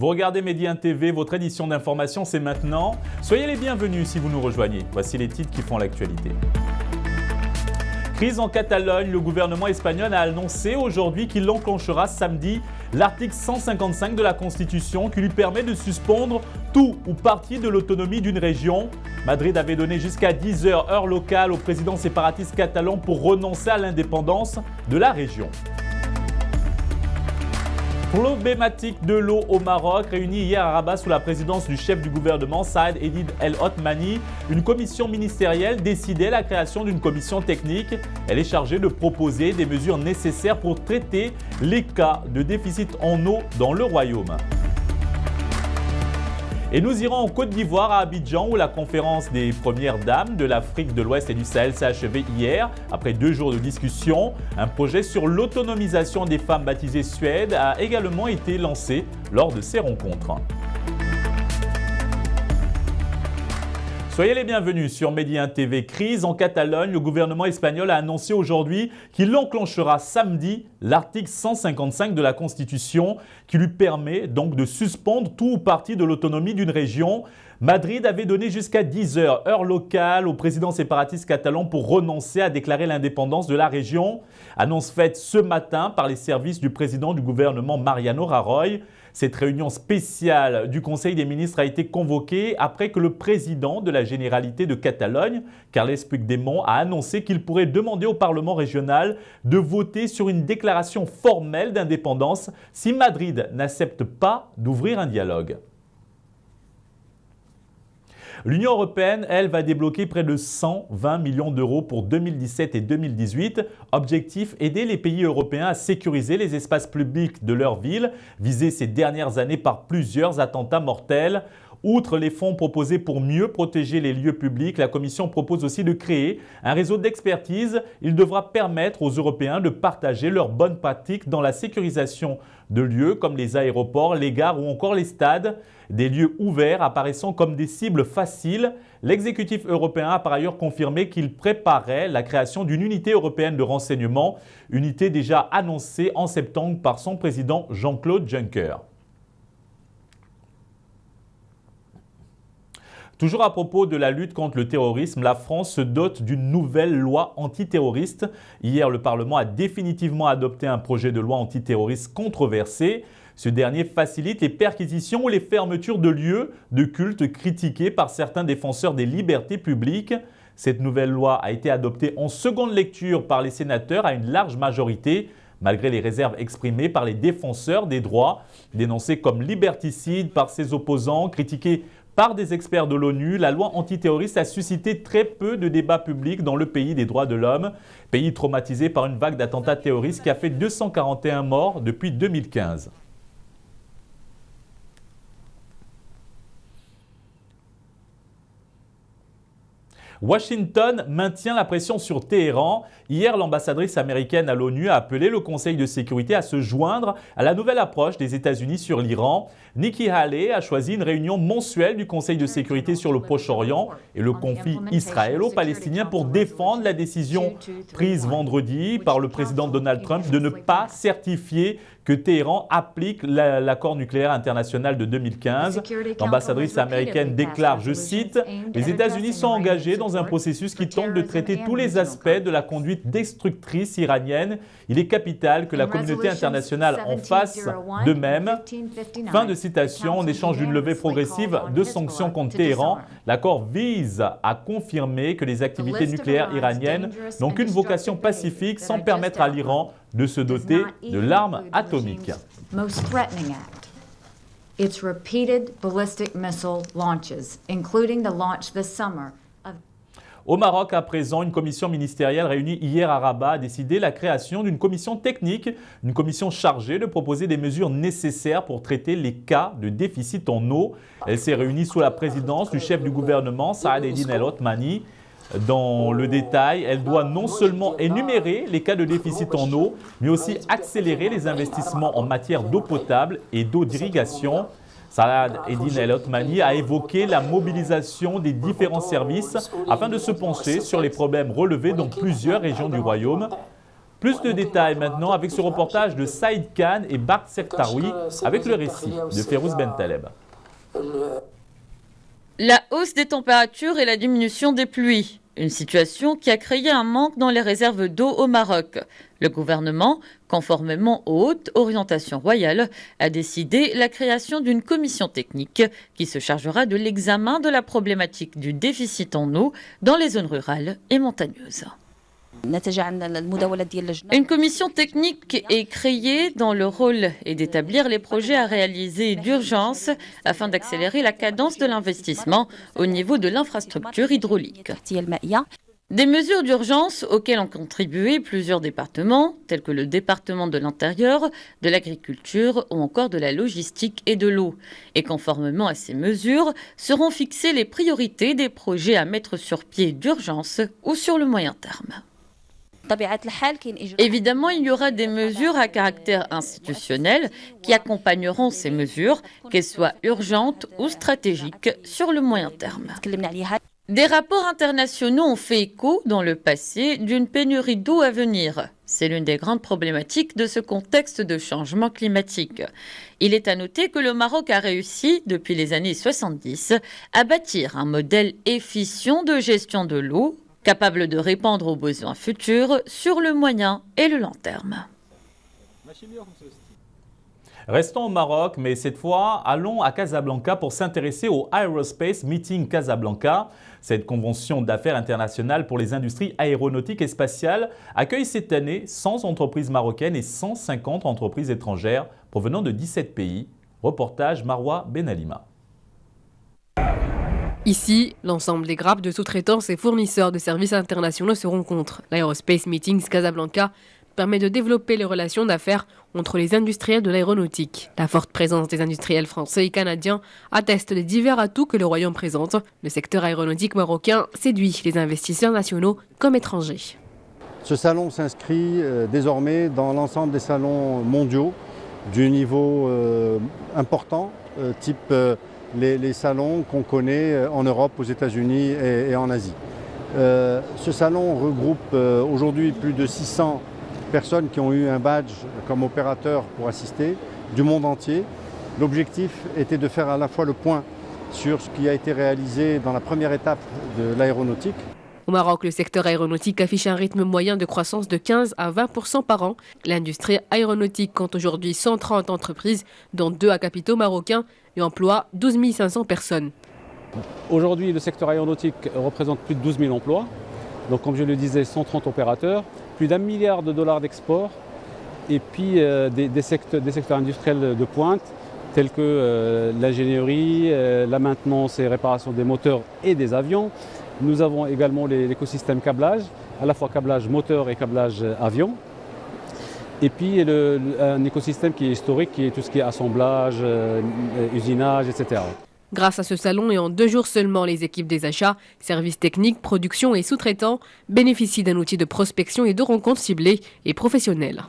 Vous regardez Medi 1 TV, votre édition d'information, c'est maintenant. Soyez les bienvenus si vous nous rejoignez. Voici les titres qui font l'actualité. Crise en Catalogne, le gouvernement espagnol a annoncé aujourd'hui qu'il enclenchera samedi l'article 155 de la Constitution qui lui permet de suspendre tout ou partie de l'autonomie d'une région. Madrid avait donné jusqu'à 10 h heure locale au président séparatiste catalan pour renoncer à l'indépendance de la région. Problématique de l'eau au Maroc, réunie hier à Rabat sous la présidence du chef du gouvernement Saad Eddine El Othmani, une commission ministérielle décidait la création d'une commission technique. Elle est chargée de proposer des mesures nécessaires pour traiter les cas de déficit en eau dans le royaume. Et nous irons en Côte d'Ivoire à Abidjan où la conférence des premières dames de l'Afrique de l'Ouest et du Sahel s'est achevée hier. Après 2 jours de discussion, un projet sur l'autonomisation des femmes baptisé Suède a également été lancé lors de ces rencontres. Soyez les bienvenus sur Medi 1 TV. Crise en Catalogne, le gouvernement espagnol a annoncé aujourd'hui qu'il enclenchera samedi l'article 155 de la Constitution qui lui permet donc de suspendre tout ou partie de l'autonomie d'une région. Madrid avait donné jusqu'à 10 h heure locale au président séparatiste catalan pour renoncer à déclarer l'indépendance de la région. Annonce faite ce matin par les services du président du gouvernement Mariano Rajoy. Cette réunion spéciale du Conseil des ministres a été convoquée après que le président de la Généralité de Catalogne, Carles Puigdemont, a annoncé qu'il pourrait demander au Parlement régional de voter sur une déclaration formelle d'indépendance si Madrid n'accepte pas d'ouvrir un dialogue. L'Union européenne, elle, va débloquer près de 120 millions d'euros pour 2017 et 2018. Objectif, aider les pays européens à sécuriser les espaces publics de leur ville, visés ces dernières années par plusieurs attentats mortels. Outre les fonds proposés pour mieux protéger les lieux publics, la Commission propose aussi de créer un réseau d'expertise. Il devra permettre aux Européens de partager leurs bonnes pratiques dans la sécurisation de lieux comme les aéroports, les gares ou encore les stades. Des lieux ouverts apparaissant comme des cibles faciles. L'exécutif européen a par ailleurs confirmé qu'il préparait la création d'une unité européenne de renseignement, unité déjà annoncée en septembre par son président Jean-Claude Juncker. Toujours à propos de la lutte contre le terrorisme, la France se dote d'une nouvelle loi antiterroriste. Hier, le Parlement a définitivement adopté un projet de loi antiterroriste controversé. Ce dernier facilite les perquisitions ou les fermetures de lieux de culte critiqués par certains défenseurs des libertés publiques. Cette nouvelle loi a été adoptée en seconde lecture par les sénateurs à une large majorité, malgré les réserves exprimées par les défenseurs des droits. Dénoncée comme liberticide par ses opposants, critiquée par des experts de l'ONU, la loi antiterroriste a suscité très peu de débats publics dans le pays des droits de l'homme, pays traumatisé par une vague d'attentats terroristes qui a fait 241 morts depuis 2015. Washington maintient la pression sur Téhéran. Hier, l'ambassadrice américaine à l'ONU a appelé le Conseil de sécurité à se joindre à la nouvelle approche des États-Unis sur l'Iran. Nikki Haley a choisi une réunion mensuelle du Conseil de sécurité sur le Proche-Orient et le conflit israélo-palestinien pour défendre la décision prise vendredi par le président Donald Trump de ne pas certifier que Téhéran applique l'accord nucléaire international de 2015. L'ambassadrice américaine déclare, je cite, « Les États-Unis sont engagés dans un processus qui tente de traiter tous les aspects de la conduite destructrice iranienne. Il est capital que la communauté internationale en fasse de même. » Fin de citation. En échange d'une levée progressive de sanctions contre Téhéran, l'accord vise à confirmer que les activités nucléaires iraniennes n'ont qu'une vocation pacifique sans permettre à l'Iran de se doter de l'arme atomique. Its repeated ballistic missile launches, including the launch this summer of Au Maroc, à présent, une commission ministérielle réunie hier à Rabat a décidé la création d'une commission technique, une commission chargée de proposer des mesures nécessaires pour traiter les cas de déficit en eau. Elle s'est réunie sous la présidence du chef du gouvernement, Saad Eddine El Othmani. Dans le détail, elle doit non seulement énumérer les cas de déficit en eau, mais aussi accélérer les investissements en matière d'eau potable et d'eau d'irrigation. Saad Eddine El Othmani a évoqué la mobilisation des différents services afin de se pencher sur les problèmes relevés dans plusieurs régions du royaume. Plus de détails maintenant avec ce reportage de Saïd Khan et Bart Sektaroui avec le récit de Férouz Bentaleb. La hausse des températures et la diminution des pluies. Une situation qui a créé un manque dans les réserves d'eau au Maroc. Le gouvernement, conformément aux hautes orientations royales, a décidé la création d'une commission technique qui se chargera de l'examen de la problématique du déficit en eau dans les zones rurales et montagneuses. Une commission technique est créée dont le rôle est d'établir les projets à réaliser d'urgence afin d'accélérer la cadence de l'investissement au niveau de l'infrastructure hydraulique. Des mesures d'urgence auxquelles ont contribué plusieurs départements, tels que le département de l'Intérieur, de l'Agriculture ou encore de la Logistique et de l'eau. Et conformément à ces mesures, seront fixées les priorités des projets à mettre sur pied d'urgence ou sur le moyen terme. Évidemment, il y aura des mesures à caractère institutionnel qui accompagneront ces mesures, qu'elles soient urgentes ou stratégiques, sur le moyen terme. Des rapports internationaux ont fait écho dans le passé d'une pénurie d'eau à venir. C'est l'une des grandes problématiques de ce contexte de changement climatique. Il est à noter que le Maroc a réussi, depuis les années 70, à bâtir un modèle efficient de gestion de l'eau, capable de répondre aux besoins futurs sur le moyen et le long terme. Restons au Maroc, mais cette fois, allons à Casablanca pour s'intéresser au Aerospace Meeting Casablanca. Cette convention d'affaires internationale pour les industries aéronautiques et spatiales accueille cette année 100 entreprises marocaines et 150 entreprises étrangères provenant de 17 pays. Reportage Marwa Benalima. Ici, l'ensemble des grappes de sous-traitance et fournisseurs de services internationaux se rencontrent. L'Aerospace Meetings Casablanca permet de développer les relations d'affaires entre les industriels de l'aéronautique. La forte présence des industriels français et canadiens atteste des divers atouts que le Royaume présente. Le secteur aéronautique marocain séduit les investisseurs nationaux comme étrangers. Ce salon s'inscrit désormais dans l'ensemble des salons mondiaux du niveau important, type les salons qu'on connaît en Europe, aux États-Unis et en Asie. Ce salon regroupe aujourd'hui plus de 600 personnes qui ont eu un badge comme opérateur pour assister du monde entier. L'objectif était de faire à la fois le point sur ce qui a été réalisé dans la première étape de l'aéronautique. Au Maroc, le secteur aéronautique affiche un rythme moyen de croissance de 15 à 20% par an. L'industrie aéronautique compte aujourd'hui 130 entreprises, dont 2 à capitaux marocains, et emploie 12 500 personnes. Aujourd'hui, le secteur aéronautique représente plus de 12 000 emplois. Donc, comme je le disais, 130 opérateurs, plus d'1 milliard de dollars d'export, et puis des secteurs industriels de pointe, tels que l'ingénierie, la maintenance et réparation des moteurs et des avions. Nous avons également l'écosystème câblage, à la fois câblage moteur et câblage avion. Et puis un écosystème qui est historique, qui est tout ce qui est assemblage, usinage, etc. Grâce à ce salon et en 2 jours seulement, les équipes des achats, services techniques, production et sous-traitants bénéficient d'un outil de prospection et de rencontres ciblées et professionnelles.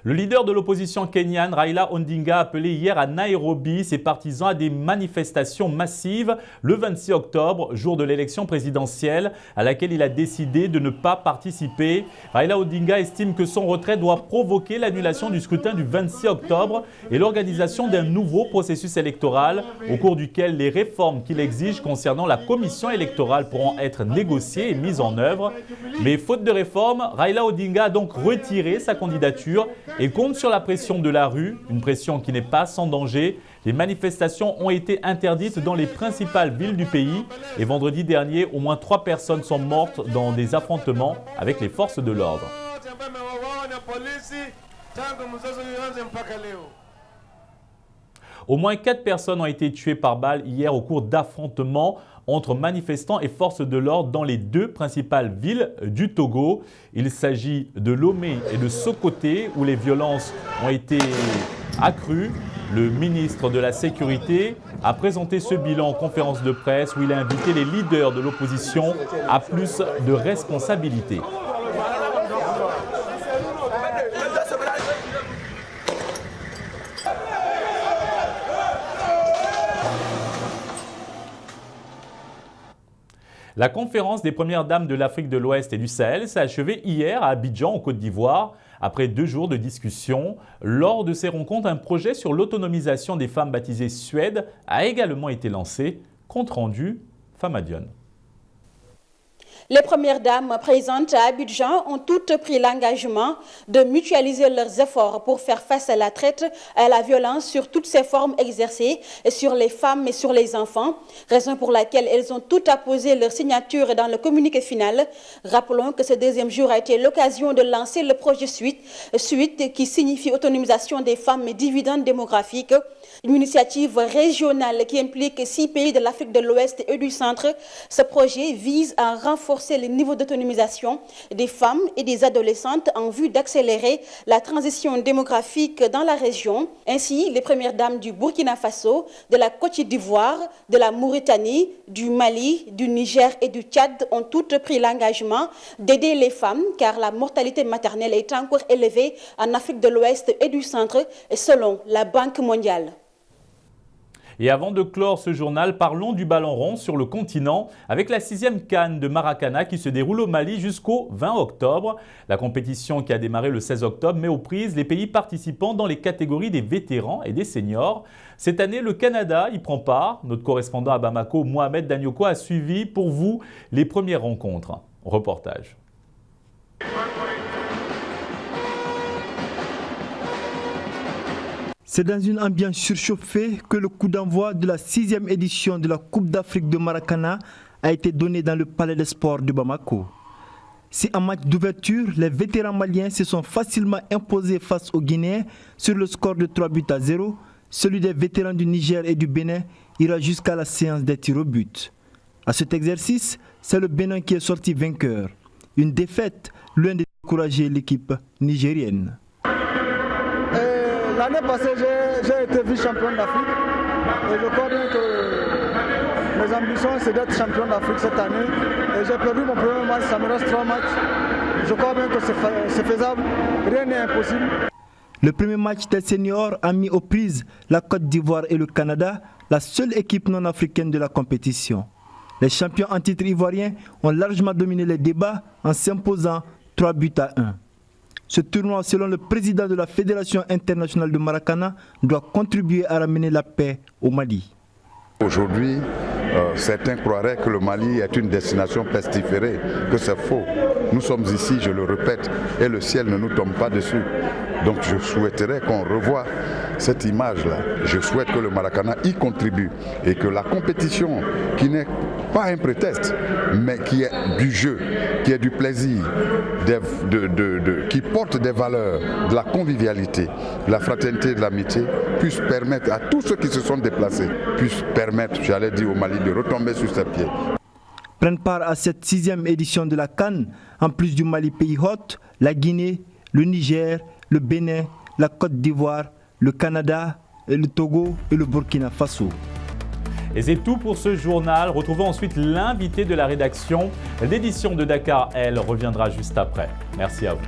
Le leader de l'opposition kenyane, Raila Odinga, a appelé hier à Nairobi ses partisans à des manifestations massives le 26 octobre, jour de l'élection présidentielle, à laquelle il a décidé de ne pas participer. Raila Odinga estime que son retrait doit provoquer l'annulation du scrutin du 26 octobre et l'organisation d'un nouveau processus électoral au cours duquel les réformes qu'il exige concernant la commission électorale pourront être négociées et mises en œuvre. Mais faute de réforme, Raila Odinga a donc retiré sa candidature et compte sur la pression de la rue, une pression qui n'est pas sans danger. Les manifestations ont été interdites dans les principales villes du pays et vendredi dernier, au moins 3 personnes sont mortes dans des affrontements avec les forces de l'ordre. Au moins 4 personnes ont été tuées par balle hier au cours d'affrontements entre manifestants et forces de l'ordre dans les 2 principales villes du Togo. Il s'agit de Lomé et de Sokoté où les violences ont été accrues. Le ministre de la Sécurité a présenté ce bilan en conférence de presse où il a invité les leaders de l'opposition à plus de responsabilités. La conférence des premières dames de l'Afrique de l'Ouest et du Sahel s'est achevée hier à Abidjan, en Côte d'Ivoire. Après 2 jours de discussion, lors de ces rencontres, un projet sur l'autonomisation des femmes baptisé Suède a également été lancé. Compte rendu, Famadion. Les premières dames présentes à Abidjan ont toutes pris l'engagement de mutualiser leurs efforts pour faire face à la traite, à la violence sur toutes ses formes exercées sur les femmes et sur les enfants, raison pour laquelle elles ont toutes apposé leur signature dans le communiqué final. Rappelons que ce 2e jour a été l'occasion de lancer le projet Suite qui signifie autonomisation des femmes et dividendes démographiques. Une initiative régionale qui implique 6 pays de l'Afrique de l'Ouest et du Centre. Ce projet vise à renforcer le niveau d'autonomisation des femmes et des adolescentes en vue d'accélérer la transition démographique dans la région. Ainsi, les premières dames du Burkina Faso, de la Côte d'Ivoire, de la Mauritanie, du Mali, du Niger et du Tchad ont toutes pris l'engagement d'aider les femmes car la mortalité maternelle est encore élevée en Afrique de l'Ouest et du Centre selon la Banque mondiale. Et avant de clore ce journal, parlons du ballon rond sur le continent avec la 6e CAN de Maracana qui se déroule au Mali jusqu'au 20 octobre. La compétition qui a démarré le 16 octobre met aux prises les pays participants dans les catégories des vétérans et des seniors. Cette année, le Canada y prend part. Notre correspondant à Bamako, Mohamed Danyoko, a suivi pour vous les premières rencontres. Reportage. C'est dans une ambiance surchauffée que le coup d'envoi de la 6e édition de la Coupe d'Afrique de Maracana a été donné dans le Palais des Sports de Bamako. Si en match d'ouverture, les vétérans maliens se sont facilement imposés face aux Guinéens sur le score de 3-0, celui des vétérans du Niger et du Bénin ira jusqu'à la séance des tirs au but. À cet exercice, c'est le Bénin qui est sorti vainqueur. Une défaite, loin de décourager l'équipe nigérienne. L'année passée, j'ai été vice-champion d'Afrique et je crois bien que mes ambitions c'est d'être champion d'Afrique cette année. Et j'ai perdu mon premier match, ça me reste 3 matchs. Je crois bien que c'est faisable, rien n'est impossible. Le premier match des seniors a mis aux prises la Côte d'Ivoire et le Canada, la seule équipe non africaine de la compétition. Les champions en titre ivoiriens ont largement dominé les débats en s'imposant 3-1. Ce tournoi, selon le président de la Fédération internationale de Maracana, doit contribuer à ramener la paix au Mali. Aujourd'hui, certains croiraient que le Mali est une destination pestiférée, que c'est faux. Nous sommes ici, je le répète, et le ciel ne nous tombe pas dessus. Donc je souhaiterais qu'on revoie cette image-là. Je souhaite que le Maracana y contribue et que la compétition, qui n'est pas un prétexte, mais qui est du jeu, qui est du plaisir, qui porte des valeurs, de la convivialité, de la fraternité et de l'amitié, puisse permettre à tous ceux qui se sont déplacés, puisse permettre, j'allais dire au Mali, de retomber sur ses pieds. Prennent part à cette 6e édition de la CAN, en plus du Mali pays hôte, la Guinée, le Niger, le Bénin, la Côte d'Ivoire, le Canada, le Togo et le Burkina Faso. Et c'est tout pour ce journal. Retrouvons ensuite l'invité de la rédaction. L'édition de Dakar, elle, reviendra juste après. Merci à vous.